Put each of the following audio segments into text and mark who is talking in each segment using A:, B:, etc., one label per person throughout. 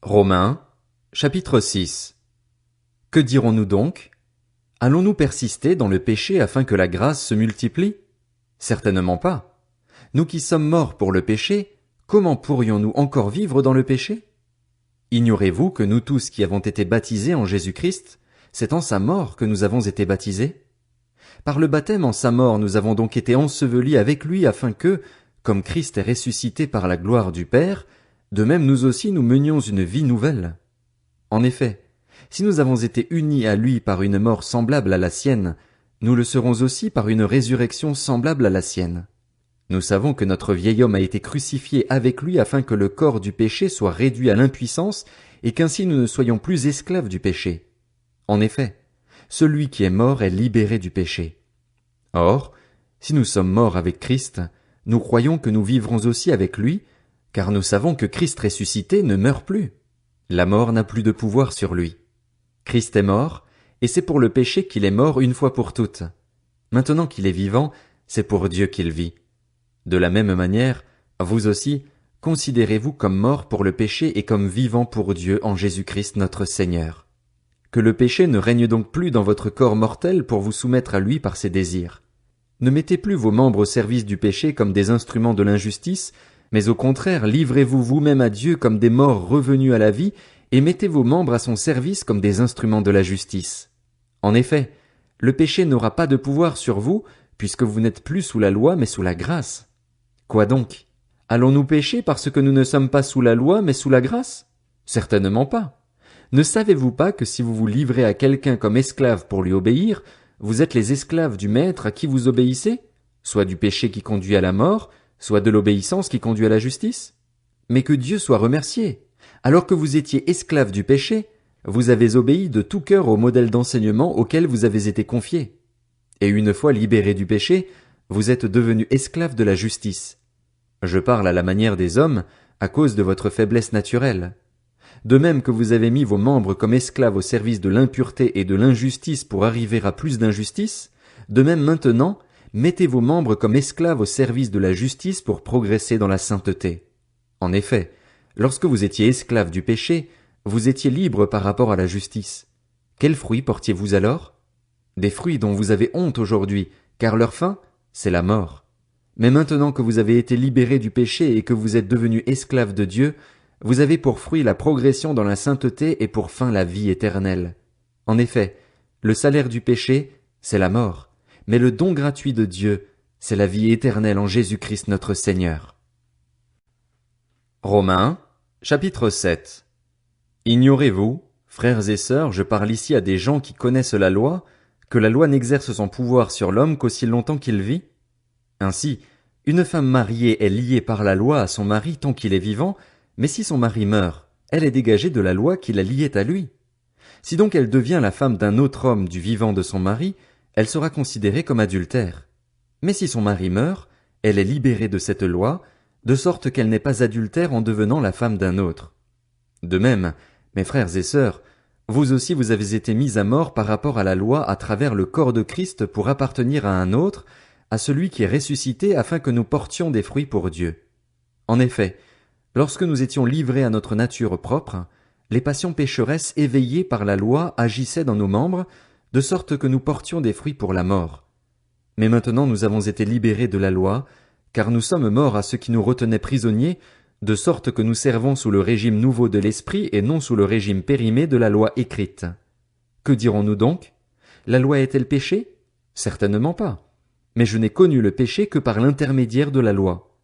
A: Romains, chapitre 6. Que dirons-nous donc? Allons-nous persister dans le péché afin que la grâce se multiplie? Certainement pas. Nous qui sommes morts pour le péché, comment pourrions-nous encore vivre dans le péché? Ignorez-vous que nous tous qui avons été baptisés en Jésus-Christ, c'est en sa mort que nous avons été baptisés? Par le baptême en sa mort, nous avons donc été ensevelis avec lui afin que, comme Christ est ressuscité par la gloire du Père, de même nous aussi nous menions une vie nouvelle. En effet, si nous avons été unis à lui par une mort semblable à la sienne, nous le serons aussi par une résurrection semblable à la sienne. Nous savons que notre vieil homme a été crucifié avec lui afin que le corps du péché soit réduit à l'impuissance et qu'ainsi nous ne soyons plus esclaves du péché. En effet, celui qui est mort est libéré du péché. Or, si nous sommes morts avec Christ, nous croyons que nous vivrons aussi avec lui, car nous savons que Christ ressuscité ne meurt plus. La mort n'a plus de pouvoir sur lui. Christ est mort, et c'est pour le péché qu'il est mort une fois pour toutes. Maintenant qu'il est vivant, c'est pour Dieu qu'il vit. De la même manière, vous aussi, considérez-vous comme morts pour le péché et comme vivants pour Dieu en Jésus-Christ notre Seigneur. Que le péché ne règne donc plus dans votre corps mortel pour vous soumettre à lui par ses désirs. Ne mettez plus vos membres au service du péché comme des instruments de l'injustice, mais au contraire, livrez-vous vous-même à Dieu comme des morts revenus à la vie, et mettez vos membres à son service comme des instruments de la justice. En effet, le péché n'aura pas de pouvoir sur vous, puisque vous n'êtes plus sous la loi, mais sous la grâce. Quoi donc? Allons-nous pécher parce que nous ne sommes pas sous la loi, mais sous la grâce? Certainement pas. Ne savez-vous pas que si vous vous livrez à quelqu'un comme esclave pour lui obéir, vous êtes les esclaves du maître à qui vous obéissez, soit du péché qui conduit à la mort, soit de l'obéissance qui conduit à la justice? Mais que Dieu soit remercié. Alors que vous étiez esclaves du péché, vous avez obéi de tout cœur au modèle d'enseignement auquel vous avez été confiés. Et une fois libérés du péché, vous êtes devenus esclaves de la justice. Je parle à la manière des hommes, à cause de votre faiblesse naturelle. De même que vous avez mis vos membres comme esclaves au service de l'impureté et de l'injustice pour arriver à plus d'injustice, de même maintenant, mettez vos membres comme esclaves au service de la justice pour progresser dans la sainteté. En effet, lorsque vous étiez esclaves du péché, vous étiez libres par rapport à la justice. Quels fruits portiez-vous alors? Des fruits dont vous avez honte aujourd'hui, car leur fin, c'est la mort. Mais maintenant que vous avez été libérés du péché et que vous êtes devenus esclaves de Dieu, vous avez pour fruit la progression dans la sainteté et pour fin la vie éternelle. En effet, le salaire du péché, c'est la mort, mais le don gratuit de Dieu, c'est la vie éternelle en Jésus-Christ notre Seigneur. Romains, chapitre 7. Ignorez-vous, frères et sœurs, je parle ici à des gens qui connaissent la loi, que la loi n'exerce son pouvoir sur l'homme qu'aussi longtemps qu'il vit? Ainsi, une femme mariée est liée par la loi à son mari tant qu'il est vivant, mais si son mari meurt, elle est dégagée de la loi qui la liait à lui. Si donc elle devient la femme d'un autre homme du vivant de son mari, elle sera considérée comme adultère. Mais si son mari meurt, elle est libérée de cette loi, de sorte qu'elle n'est pas adultère en devenant la femme d'un autre. De même, mes frères et sœurs, vous aussi vous avez été mis à mort par rapport à la loi à travers le corps de Christ pour appartenir à un autre, à celui qui est ressuscité afin que nous portions des fruits pour Dieu. En effet, lorsque nous étions livrés à notre nature propre, les passions pécheresses éveillées par la loi agissaient dans nos membres, de sorte que nous portions des fruits pour la mort. Mais maintenant nous avons été libérés de la loi, car nous sommes morts à ce qui nous retenait prisonniers, de sorte que nous servons sous le régime nouveau de l'esprit et non sous le régime périmé de la loi écrite. Que dirons-nous donc? La loi est-elle péché? Certainement pas. Mais je n'ai connu le péché que par l'intermédiaire de la loi.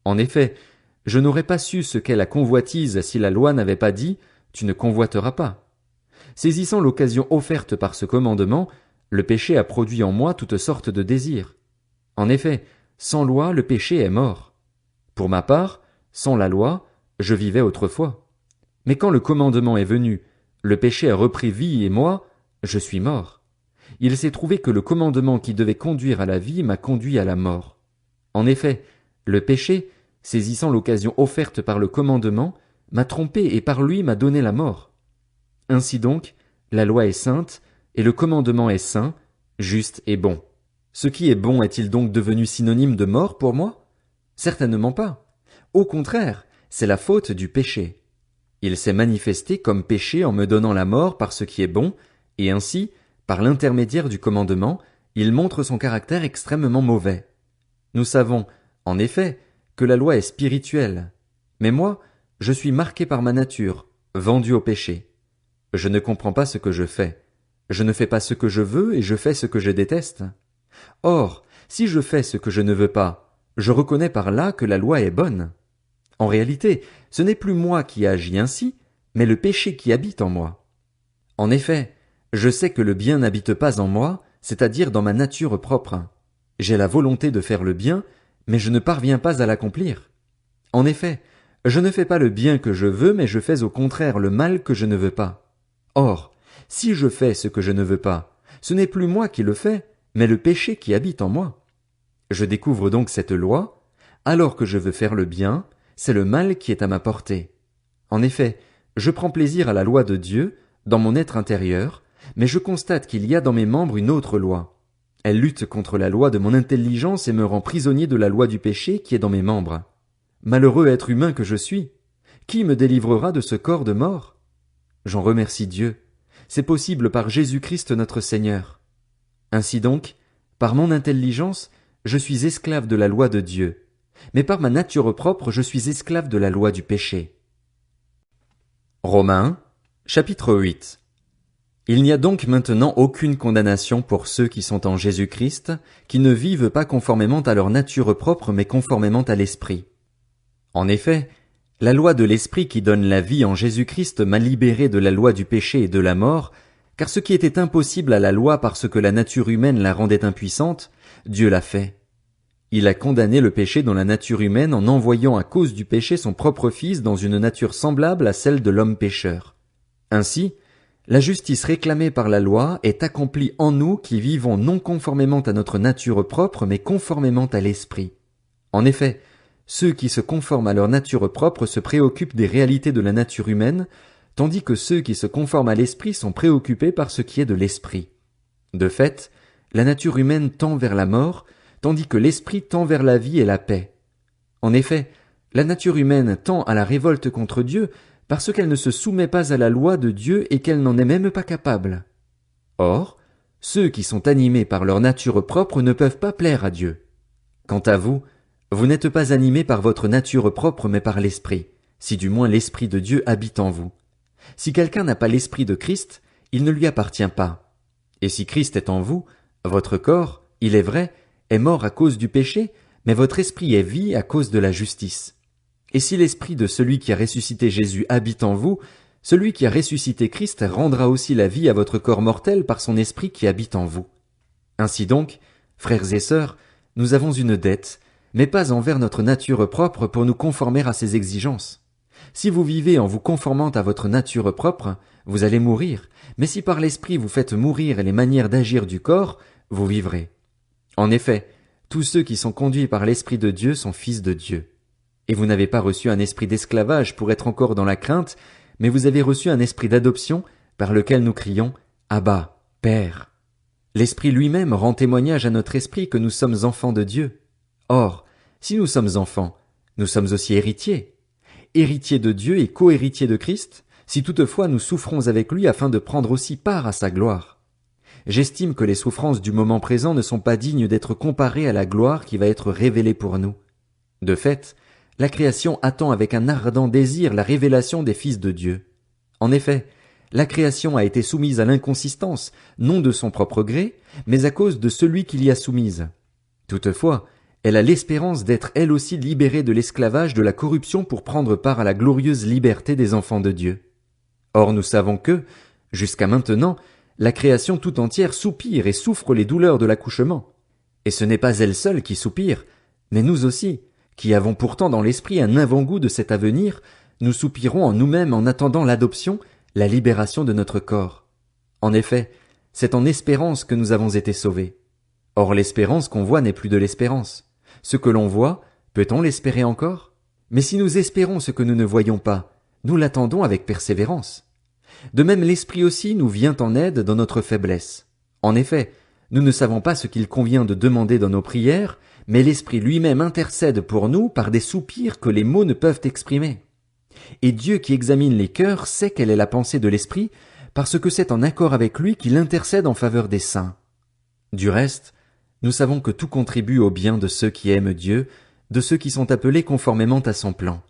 A: En effet, je n'aurais pas su ce qu'est la convoitise si la loi n'avait pas dit « tu ne convoiteras pas ». Saisissant l'occasion offerte par ce commandement, le péché a produit en moi toutes sortes de désirs. En effet, sans loi, le péché est mort. Pour ma part, sans la loi, je vivais autrefois. Mais quand le commandement est venu, le péché a repris vie et moi, je suis mort. Il s'est trouvé que le commandement qui devait conduire à la vie m'a conduit à la mort. En effet, le péché, saisissant l'occasion offerte par le commandement, m'a trompé et par lui m'a donné la mort. Ainsi donc, la loi est sainte, et le commandement est saint, juste et bon. Ce qui est bon est-il donc devenu synonyme de mort pour moi? Certainement pas. Au contraire, c'est la faute du péché. Il s'est manifesté comme péché en me donnant la mort par ce qui est bon, et ainsi, par l'intermédiaire du commandement, il montre son caractère extrêmement mauvais. Nous savons, en effet, que la loi est spirituelle. Mais moi, je suis marqué par ma nature, vendu au péché. Je ne comprends pas ce que je fais. Je ne fais pas ce que je veux et je fais ce que je déteste. Or, si je fais ce que je ne veux pas, je reconnais par là que la loi est bonne. En réalité, ce n'est plus moi qui agis ainsi, mais le péché qui habite en moi. En effet, je sais que le bien n'habite pas en moi, c'est-à-dire dans ma nature propre. J'ai la volonté de faire le bien, mais je ne parviens pas à l'accomplir. En effet, je ne fais pas le bien que je veux, mais je fais au contraire le mal que je ne veux pas. Or, si je fais ce que je ne veux pas, ce n'est plus moi qui le fais, mais le péché qui habite en moi. Je découvre donc cette loi, alors que je veux faire le bien, c'est le mal qui est à ma portée. En effet, je prends plaisir à la loi de Dieu, dans mon être intérieur, mais je constate qu'il y a dans mes membres une autre loi. Elle lutte contre la loi de mon intelligence et me rend prisonnier de la loi du péché qui est dans mes membres. Malheureux être humain que je suis! Qui me délivrera de ce corps de mort? J'en remercie Dieu. C'est possible par Jésus-Christ notre Seigneur. Ainsi donc, par mon intelligence, je suis esclave de la loi de Dieu, mais par ma nature propre, je suis esclave de la loi du péché. Romains, chapitre 8. Il n'y a donc maintenant aucune condamnation pour ceux qui sont en Jésus-Christ, qui ne vivent pas conformément à leur nature propre, mais conformément à l'Esprit. En effet, la loi de l'Esprit qui donne la vie en Jésus-Christ m'a libéré de la loi du péché et de la mort, car ce qui était impossible à la loi parce que la nature humaine la rendait impuissante, Dieu l'a fait. Il a condamné le péché dans la nature humaine en envoyant à cause du péché son propre Fils dans une nature semblable à celle de l'homme pécheur. Ainsi, la justice réclamée par la loi est accomplie en nous qui vivons non conformément à notre nature propre mais conformément à l'Esprit. En effet, ceux qui se conforment à leur nature propre se préoccupent des réalités de la nature humaine, tandis que ceux qui se conforment à l'Esprit sont préoccupés par ce qui est de l'Esprit. De fait, la nature humaine tend vers la mort, tandis que l'Esprit tend vers la vie et la paix. En effet, la nature humaine tend à la révolte contre Dieu parce qu'elle ne se soumet pas à la loi de Dieu et qu'elle n'en est même pas capable. Or, ceux qui sont animés par leur nature propre ne peuvent pas plaire à Dieu. Quant à vous, vous n'êtes pas animés par votre nature propre mais par l'Esprit, si du moins l'Esprit de Dieu habite en vous. Si quelqu'un n'a pas l'Esprit de Christ, il ne lui appartient pas. Et si Christ est en vous, votre corps, il est vrai, est mort à cause du péché, mais votre esprit est vie à cause de la justice. Et si l'Esprit de celui qui a ressuscité Jésus habite en vous, celui qui a ressuscité Christ rendra aussi la vie à votre corps mortel par son Esprit qui habite en vous. Ainsi donc, frères et sœurs, nous avons une dette, mais pas envers notre nature propre pour nous conformer à ses exigences. Si vous vivez en vous conformant à votre nature propre, vous allez mourir, mais si par l'Esprit vous faites mourir les manières d'agir du corps, vous vivrez. En effet, tous ceux qui sont conduits par l'Esprit de Dieu sont fils de Dieu. Et vous n'avez pas reçu un esprit d'esclavage pour être encore dans la crainte, mais vous avez reçu un esprit d'adoption par lequel nous crions « Abba, Père ». L'Esprit lui-même rend témoignage à notre esprit que nous sommes enfants de Dieu. Or, si nous sommes enfants, nous sommes aussi héritiers. Héritiers de Dieu et co-héritiers de Christ, si toutefois nous souffrons avec lui afin de prendre aussi part à sa gloire. J'estime que les souffrances du moment présent ne sont pas dignes d'être comparées à la gloire qui va être révélée pour nous. De fait, la création attend avec un ardent désir la révélation des fils de Dieu. En effet, la création a été soumise à l'inconsistance, non de son propre gré, mais à cause de celui qui l'y a soumise. Toutefois, elle a l'espérance d'être elle aussi libérée de l'esclavage de la corruption pour prendre part à la glorieuse liberté des enfants de Dieu. Or nous savons que, jusqu'à maintenant, la création tout entière soupire et souffre les douleurs de l'accouchement. Et ce n'est pas elle seule qui soupire, mais nous aussi, qui avons pourtant dans l'esprit un avant-goût de cet avenir, nous soupirons en nous-mêmes en attendant l'adoption, la libération de notre corps. En effet, c'est en espérance que nous avons été sauvés. Or l'espérance qu'on voit n'est plus de l'espérance. Ce que l'on voit, peut-on l'espérer encore? Mais si nous espérons ce que nous ne voyons pas, nous l'attendons avec persévérance. De même l'Esprit aussi nous vient en aide dans notre faiblesse. En effet, nous ne savons pas ce qu'il convient de demander dans nos prières, mais l'Esprit lui-même intercède pour nous par des soupirs que les mots ne peuvent exprimer. Et Dieu qui examine les cœurs sait quelle est la pensée de l'Esprit, parce que c'est en accord avec lui qu'il intercède en faveur des saints. Du reste, nous savons que tout contribue au bien de ceux qui aiment Dieu, de ceux qui sont appelés conformément à son plan.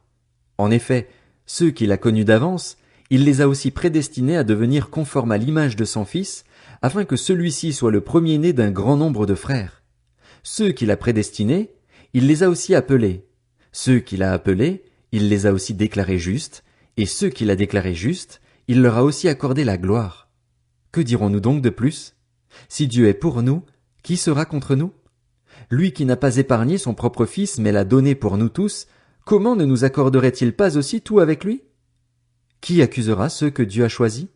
A: En effet, ceux qu'il a connus d'avance, il les a aussi prédestinés à devenir conformes à l'image de son Fils, afin que celui-ci soit le premier-né d'un grand nombre de frères. Ceux qu'il a prédestinés, il les a aussi appelés. Ceux qu'il a appelés, il les a aussi déclarés justes, et ceux qu'il a déclarés justes, il leur a aussi accordé la gloire. Que dirons-nous donc de plus? Si Dieu est pour nous, qui sera contre nous? Lui qui n'a pas épargné son propre Fils, mais l'a donné pour nous tous, comment ne nous accorderait-il pas aussi tout avec lui? Qui accusera ceux que Dieu a choisis?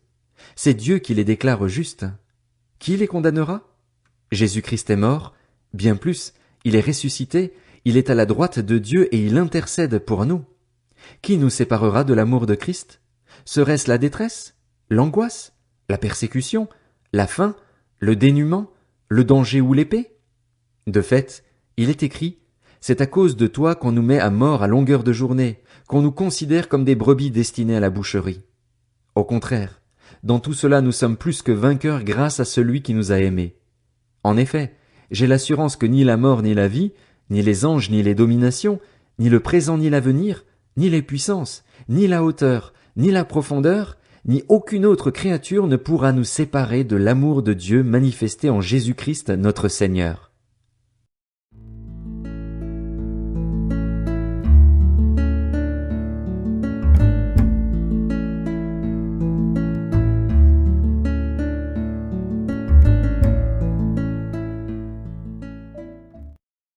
A: C'est Dieu qui les déclare justes. Qui les condamnera? Jésus-Christ est mort, bien plus, il est ressuscité, il est à la droite de Dieu et il intercède pour nous. Qui nous séparera de l'amour de Christ? Serait-ce la détresse, l'angoisse, la persécution, la faim, le dénuement, le danger ou l'épée? De fait, il est écrit, c'est à cause de toi qu'on nous met à mort à longueur de journée, qu'on nous considère comme des brebis destinées à la boucherie. Au contraire, dans tout cela nous sommes plus que vainqueurs grâce à celui qui nous a aimés. En effet, j'ai l'assurance que ni la mort ni la vie, ni les anges ni les dominations, ni le présent ni l'avenir, ni les puissances, ni la hauteur, ni la profondeur, ni aucune autre créature ne pourra nous séparer de l'amour de Dieu manifesté en Jésus-Christ notre Seigneur.